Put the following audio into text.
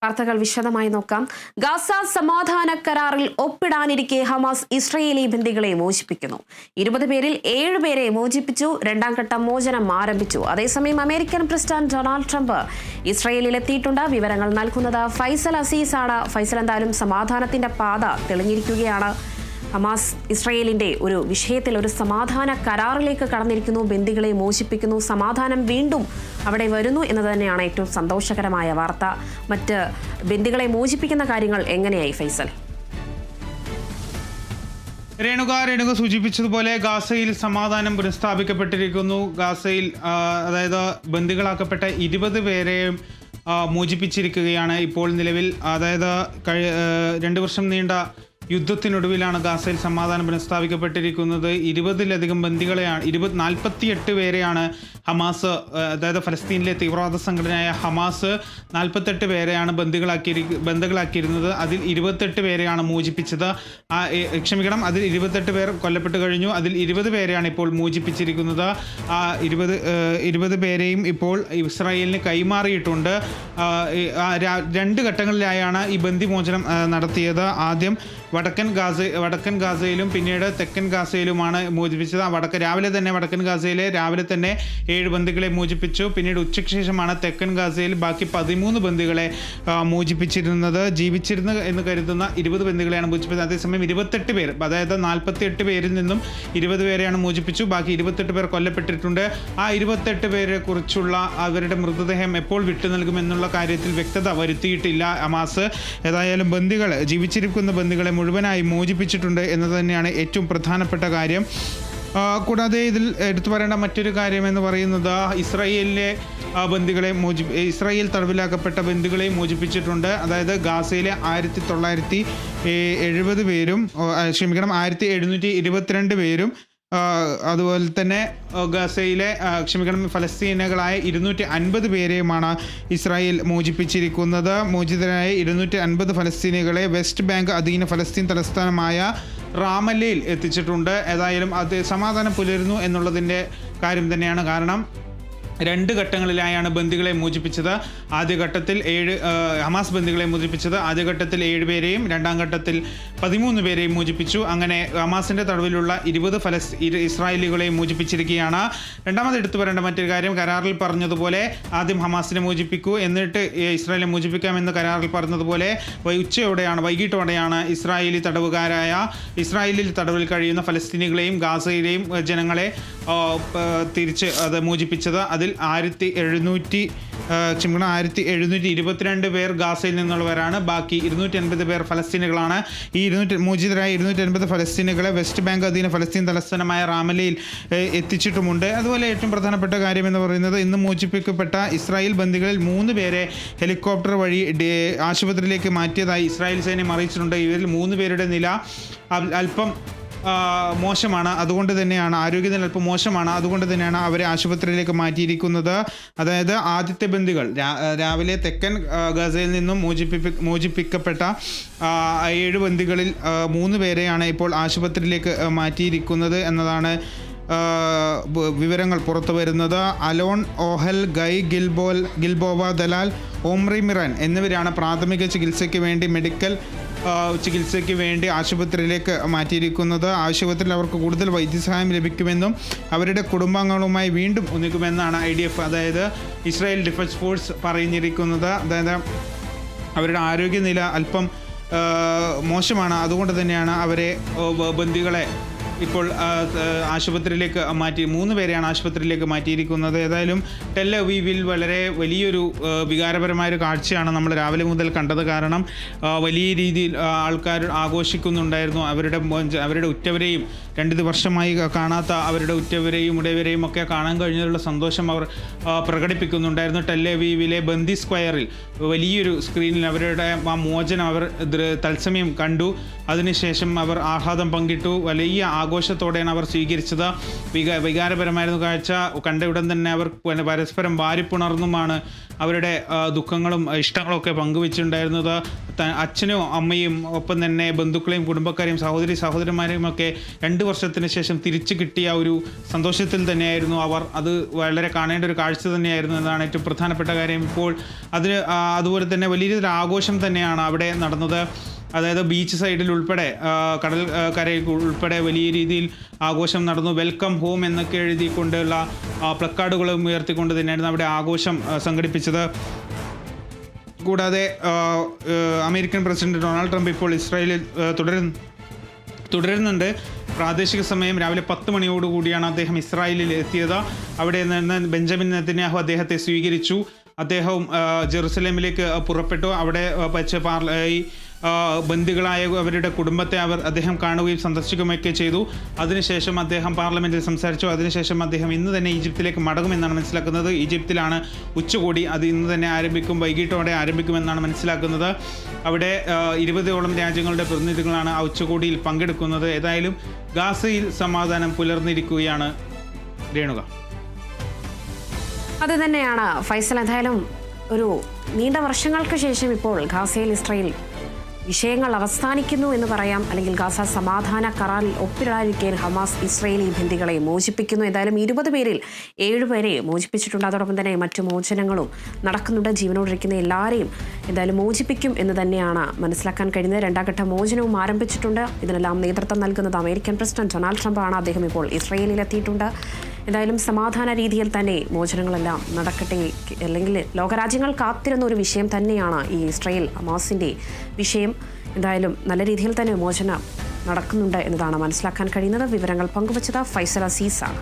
വാർത്തകൾ വിശദമായി നോക്കാം. ഗാസ സമാധാന കരാറിൽ ഒപ്പിടാനിരിക്കെ ഹമാസ് ഇസ്രയേലി ബന്ദികളെ മോചിപ്പിക്കുന്നു. 20 പേരിൽ 7 പേരെ മോചിപ്പിച്ചു. രണ്ടാം ഘട്ട മോചനം ആരംഭിച്ചു. അതേസമയം അമേരിക്കൻ പ്രസിഡന്റ് ഡൊണാൾഡ് ട്രംപ് ഇസ്രയേലിലെത്തിയിട്ടുണ്ട്. വിവരങ്ങൾ നൽകുന്നത് ഫൈസൽ അസീസ് ആണ്. ഫൈസൽ, എന്തായാലും സമാധാനത്തിന്റെ പാത തെളിഞ്ഞിരിക്കുകയാണ്. ഹമാസ് ഇസ്രയേലിന്റെ ഒരു വിഷയത്തിൽ ഒരു സമാധാന കരാറിലേക്ക് കടന്നിരിക്കുന്നു. ബന്ദികളെ മോചിപ്പിക്കുന്നു. സമാധാനം വീണ്ടും അവിടെ വരുന്നു എന്നത് തന്നെയാണ് ഏറ്റവും സന്തോഷകരമായ വാർത്ത. മറ്റ് ബന്ദികളെ മോചിപ്പിക്കുന്ന കാര്യങ്ങൾ എങ്ങനെയായി ഫൈസൽ? രേണുക സൂചിപ്പിച്ചതുപോലെ ഗാസയിൽ സമാധാനം പുനഃസ്ഥാപിക്കപ്പെട്ടിരിക്കുന്നു. ഗാസയിൽ അതായത് ബന്ദികളാക്കപ്പെട്ട 20 പേരെയും മോചിപ്പിച്ചിരിക്കുകയാണ് ഇപ്പോൾ നിലവിൽ. അതായത് 2 വർഷം നീണ്ട യുദ്ധത്തിനൊടുവിലാണ് ഗാസയിൽ സമാധാനം പുനഃസ്ഥാപിക്കപ്പെട്ടിരിക്കുന്നത്. 20-ലധികം ബന്ദികളെയാണ് 48 പേരെയാണ് ഹമാസ്, അതായത് ഫലസ്തീനിലെ തീവ്രവാദ സംഘടനയായ ഹമാസ് 48 പേരെയാണ് ബന്ദികളാക്കിയിരുന്നത്. അതിൽ 28 പേരെയാണ് മോചിപ്പിച്ചത്. അതിൽ 28 പേർ കൊല്ലപ്പെട്ടു കഴിഞ്ഞു. അതിൽ 20 പേരെയാണ് ഇപ്പോൾ മോചിപ്പിച്ചിരിക്കുന്നത്. 20 പേരെയും ഇപ്പോൾ ഇസ്രായേലിന് കൈമാറിയിട്ടുണ്ട്. 2 ഘട്ടങ്ങളിലായാണ് ഈ ബന്ദിമോചനം നടത്തിയത്. ആദ്യം വടക്കൻ ഗാസയിലും പിന്നീട് തെക്കൻ ഗാസയിലുമാണ് മോചിപ്പിച്ചത്. രാവിലെ തന്നെ 7 ബന്ദികളെ മോചിപ്പിച്ചു. പിന്നീട് ഉച്ചയ്ക്ക് ശേഷമാണ് തെക്കൻ ഗാസയിൽ ബാക്കി 13 ബന്ദികളെ മോചിപ്പിച്ചിരുന്നത്. ജീവിച്ചിരുന്നു എന്ന് കരുതുന്ന 20 ബന്ദികളെയാണ് മോചിപ്പിച്ചത്. അതേസമയം 28 പേർ, അതായത് 48 പേരിൽ നിന്നും 20 പേരെയാണ് മോചിപ്പിച്ചു. ബാക്കി 28 പേർ കൊല്ലപ്പെട്ടിട്ടുണ്ട്. ആ 28 പേരെ കുറിച്ചുള്ള അവരുടെ മൃതദേഹം എപ്പോൾ വിട്ടു നൽകുമെന്നുള്ള കാര്യത്തിൽ വ്യക്തത വരുത്തിയിട്ടില്ല ഹമാസ്. ഏതായാലും ജീവിച്ചിരിക്കുന്ന ബന്ദികളെ മുഴുവനായി മോചിപ്പിച്ചിട്ടുണ്ട് എന്നത് തന്നെയാണ് ഏറ്റവും പ്രധാനപ്പെട്ട കാര്യം. കൂടാതെ ഇതിൽ എടുത്തു പറയേണ്ട മറ്റൊരു കാര്യം എന്ന് പറയുന്നത് ഇസ്രായേലിലെ ബന്ദികളെ ഇസ്രായേൽ തടവിലാക്കപ്പെട്ട ബന്ദികളെ മോചിപ്പിച്ചിട്ടുണ്ട്. അതായത് ഗാസയിലെ 1970 പേരും 1722 പേരും അതുപോലെ തന്നെ ഗാസയിലെ ഫലസ്തീനുകളായ 250 പേരെയുമാണ് ഇസ്രായേൽ മോചിപ്പിച്ചിരിക്കുന്നത്. മോചിതരായ 250 ഫലസ്തീനികളെ വെസ്റ്റ് ബാങ്ക് അധീന ഫലസ്തീൻ തലസ്ഥാനമായ റാമല്ലയിൽ എത്തിച്ചിട്ടുണ്ട്. ഏതായാലും അത് സമാധാനം പുലരുന്നു എന്നുള്ളതിൻ്റെ കാര്യം തന്നെയാണ്. കാരണം 2 ഘട്ടങ്ങളിലായാണ് ബന്ദികളെ മോചിപ്പിച്ചത്. ആദ്യഘട്ടത്തിൽ ഹമാസ് ബന്ദികളെ മോചിപ്പിച്ചത് ആദ്യഘട്ടത്തിൽ 7 പേരെയും രണ്ടാം ഘട്ടത്തിൽ 13 പേരെയും മോചിപ്പിച്ചു. അങ്ങനെ ഹമാസിന്റെ തടവിലുള്ള 20 ഇസ്രായേലികളെയും മോചിപ്പിച്ചിരിക്കുകയാണ്. രണ്ടാമത് എടുത്തു പറയേണ്ട മറ്റൊരു കാര്യം, കരാറിൽ പറഞ്ഞതുപോലെ ആദ്യം ഹമാസിനെ മോചിപ്പിക്കൂ, എന്നിട്ട് ഇസ്രായേലിനെ മോചിപ്പിക്കാമെന്ന് കരാറിൽ പറഞ്ഞതുപോലെ വൈകിട്ടോടെയാണ് ഇസ്രായേലിൽ തടവിൽ കഴിയുന്ന ഫലസ്തീനികളെയും ഗാസയിലെയും ജനങ്ങളെ തിരിച്ച് അത് മോചിപ്പിച്ചത്. അതിൽ 1722 പേർ ഗാസയിൽ നിന്നുള്ളവരാണ്. ബാക്കി 280 പേർ ഫലസ്തീനുകളാണ്. ഈ മോചിതരായ 280 ഫലസ്തീനുകളെ വെസ്റ്റ് ബാങ്ക് അധീന ഫലസ്തീൻ തലസ്ഥാനമായ റാമല്ലയിൽ എത്തിച്ചിട്ടുമുണ്ട്. അതുപോലെ ഏറ്റവും പ്രധാനപ്പെട്ട കാര്യം എന്ന് പറയുന്നത്, ഇന്ന് മോചിപ്പിക്കപ്പെട്ട ഇസ്രായേൽ ബന്ദികളിൽ 3 പേരെ ഹെലികോപ്റ്റർ വഴി ആശുപത്രിയിലേക്ക് മാറ്റിയതായി ഇസ്രായേൽ സൈന്യം അറിയിച്ചിട്ടുണ്ട്. ഇവരിൽ 3 പേരുടെ നില അല്പം മോശമാണ്. അതുകൊണ്ട് തന്നെയാണ് ആരോഗ്യനില അല്പം മോശമാണ്. അതുകൊണ്ട് തന്നെയാണ് അവരെ ആശുപത്രിയിലേക്ക് മാറ്റിയിരിക്കുന്നത്. അതായത് ആദ്യത്തെ ബന്ദികൾ രാവിലെ തെക്കൻ ഗസയിൽ നിന്നും മോചിപ്പിക്കപ്പെട്ട 7 ബന്ദികളിൽ 3 പേരെയാണ് ഇപ്പോൾ ആശുപത്രിയിലേക്ക് മാറ്റിയിരിക്കുന്നത് എന്നതാണ് വിവരങ്ങൾ പുറത്തു വരുന്നത്. അലോൺ ഓഹൽ, ഗൈ ഗിൽബോവ ദലാൽ, ഓമ്രി മിറാൻ എന്നിവരാണ് പ്രാഥമിക ചികിത്സയ്ക്ക് വേണ്ടി ആശുപത്രിയിലേക്ക് മാറ്റിയിരിക്കുന്നത്. ആശുപത്രിയിൽ അവർക്ക് കൂടുതൽ വൈദ്യസഹായം ലഭിക്കുമെന്നും അവരുടെ കുടുംബാംഗങ്ങളുമായി വീണ്ടും ഒന്നിക്കുമെന്നാണ് IDF, അതായത് ഇസ്രായേൽ ഡിഫൻസ് ഫോഴ്സ് പറഞ്ഞിരിക്കുന്നത്. അതായത് അവരുടെ ആരോഗ്യനില അല്പം മോശമാണ്. അതുകൊണ്ട് തന്നെയാണ് അവരെ ബന്ദികളെ ഇപ്പോൾ ആശുപത്രിയിലേക്ക് 3 പേരെയാണ് ആശുപത്രിയിലേക്ക് മാറ്റിയിരിക്കുന്നത്. ഏതായാലും ടെൽ അവീവിൽ വളരെ വലിയൊരു വികാരപരമായൊരു കാഴ്ചയാണ് നമ്മൾ രാവിലെ മുതൽ കണ്ടത്. കാരണം വലിയ രീതിയിൽ ആൾക്കാർ ആഘോഷിക്കുന്നുണ്ടായിരുന്നു. അവരുടെ ഉറ്റവരെയും 2 വർഷമായി കാണാത്ത അവരുടെ ഉടയവരെയും ഒക്കെ കാണാൻ കഴിഞ്ഞതിലുള്ള സന്തോഷം അവർ പ്രകടിപ്പിക്കുന്നുണ്ടായിരുന്നു. ടെൽ അവീവിലെ ബന്ദി സ്ക്വയറിൽ വലിയൊരു സ്ക്രീനിൽ അവരുടെ മോചനം അവർ തത്സമയം കണ്ടു. അതിനുശേഷം അവർ ആഹ്ലാദം പങ്കിട്ടു. വലിയ ആഘോഷത്തോടെയാണ് അവർ സ്വീകരിച്ചത്. വികാരപരമായിരുന്നു കാഴ്ച. കണ്ട ഉടൻ തന്നെ അവർ പരസ്പരം വാരിപ്പുണർന്നുമാണ് അവരുടെ ദുഃഖങ്ങളും ഇഷ്ടങ്ങളും ഒക്കെ പങ്കുവെച്ചിട്ടുണ്ടായിരുന്നത്. അച്ഛനും അമ്മയും ഒപ്പം തന്നെ ബന്ധുക്കളെയും കുടുംബക്കാരെയും സഹോദരന്മാരെയും ഒക്കെ 2 വർഷത്തിന് ശേഷം തിരിച്ചു കിട്ടിയ ഒരു സന്തോഷത്തിൽ തന്നെയായിരുന്നു അവർ. അത് വളരെ കാണേണ്ട ഒരു കാഴ്ച തന്നെയായിരുന്നു എന്നതാണ് ഏറ്റവും പ്രധാനപ്പെട്ട കാര്യം. ഇപ്പോൾ അതുപോലെ തന്നെ വലിയ രീതിയിൽ ആഘോഷം തന്നെയാണ് അവിടെ നടന്നത്. അതായത് ബീച്ച് സൈഡിൽ ഉൾപ്പെടെ കടൽ കരയിൽ ഉൾപ്പെടെ വലിയ രീതിയിൽ ആഘോഷം നടന്നു. വെൽക്കം ഹോം എന്നൊക്കെ എഴുതിക്കൊണ്ടുള്ള പ്ലക്കാർഡുകളും ഉയർത്തിക്കൊണ്ട് തന്നെയായിരുന്നു അവിടെ ആഘോഷം സംഘടിപ്പിച്ചത്. കൂടാതെ അമേരിക്കൻ പ്രസിഡന്റ് ഡൊണാൾഡ് ട്രംപ് ഇപ്പോൾ ഇസ്രായേലിൽ തുടരുന്നുണ്ട്. പ്രാദേശിക സമയം രാവിലെ 10 മണിയോടുകൂടിയാണ് അദ്ദേഹം ഇസ്രായേലിൽ എത്തിയത്. അവിടെ നിന്ന് ബെഞ്ചമിൻ നെതന്യാഹു അദ്ദേഹത്തെ സ്വീകരിച്ചു. അദ്ദേഹവും ജെറുസലേമിലേക്ക് പുറപ്പെട്ടു. അവിടെ വെച്ച് ബന്ദികളായ അവരുടെ കുടുംബത്തെ അദ്ദേഹം കാണുകയും സന്ദർശിക്കുകയൊക്കെ ചെയ്തു. അതിനുശേഷം അദ്ദേഹം പാർലമെൻറ്റിൽ സംസാരിച്ചു. അതിനുശേഷം അദ്ദേഹം ഇന്ന് തന്നെ ഈജിപ്തിലേക്ക് മടങ്ങുമെന്നാണ് മനസ്സിലാക്കുന്നത്. ഈജിപ്തിലാണ് ഉച്ചകോടി. അത് ഇന്ന് തന്നെ ആരംഭിക്കും, വൈകിട്ടോടെ ആരംഭിക്കുമെന്നാണ് മനസ്സിലാക്കുന്നത്. അവിടെ 20ഓളം രാജ്യങ്ങളുടെ പ്രതിനിധികളാണ് ആ ഉച്ചകോടിയിൽ പങ്കെടുക്കുന്നത്. ഏതായാലും ഗാസയിൽ സമാധാനം പുലർന്നിരിക്കുകയാണ്. രേണുക. അത് തന്നെയാണ് ഫൈസൽ. എന്തായാലും ഒരു നീണ്ട വർഷങ്ങൾക്ക് ശേഷം ഇപ്പോൾ ഗാസയിൽ ഇസ്രായേൽ വിഷയങ്ങൾ അവസാനിക്കുന്നു എന്ന് പറയാം. അല്ലെങ്കിൽ ഗാസ സമാധാന കരാറിൽ ഒപ്പിടാതിരിക്കാൻ ഹമാസ് ഇസ്രായേലി ബന്ദികളെ മോചിപ്പിക്കുന്നു. ഏതായാലും 20 പേരിൽ 7 പേരെ മോചിപ്പിച്ചിട്ടുണ്ട്. അതോടൊപ്പം തന്നെ മറ്റു മോചനങ്ങളും നടക്കുന്നുണ്ട്. ജീവനോടിരിക്കുന്ന എല്ലാവരെയും എന്തായാലും മോചിപ്പിക്കും എന്ന് തന്നെയാണ് മനസ്സിലാക്കാൻ കഴിയുന്നത്. 2ാം ഘട്ട മോചനവും ആരംഭിച്ചിട്ടുണ്ട്. ഇതിനെല്ലാം നേതൃത്വം നൽകുന്നത് അമേരിക്കൻ പ്രസിഡന്റ് ഡൊണാൾഡ് ട്രംപ് ആണ്. അദ്ദേഹം ഇപ്പോൾ ഇസ്രായേലിലെത്തിയിട്ടുണ്ട്. എന്തായാലും സമാധാന രീതിയിൽ തന്നെ മോചനങ്ങളെല്ലാം നടക്കട്ടെ. അല്ലെങ്കിൽ ലോകരാജ്യങ്ങൾ കാത്തിരുന്ന ഒരു വിഷയം തന്നെയാണ് ഈ ഇസ്രായേൽ ഹമാസിൻ്റെ വിഷയം. എന്തായാലും നല്ല രീതിയിൽ തന്നെ മോചനം നടക്കുന്നുണ്ട് എന്നതാണ് മനസ്സിലാക്കാൻ കഴിയുന്നത്. വിവരങ്ങൾ പങ്കുവച്ചത് ഫൈസൽ അസീസാണ്.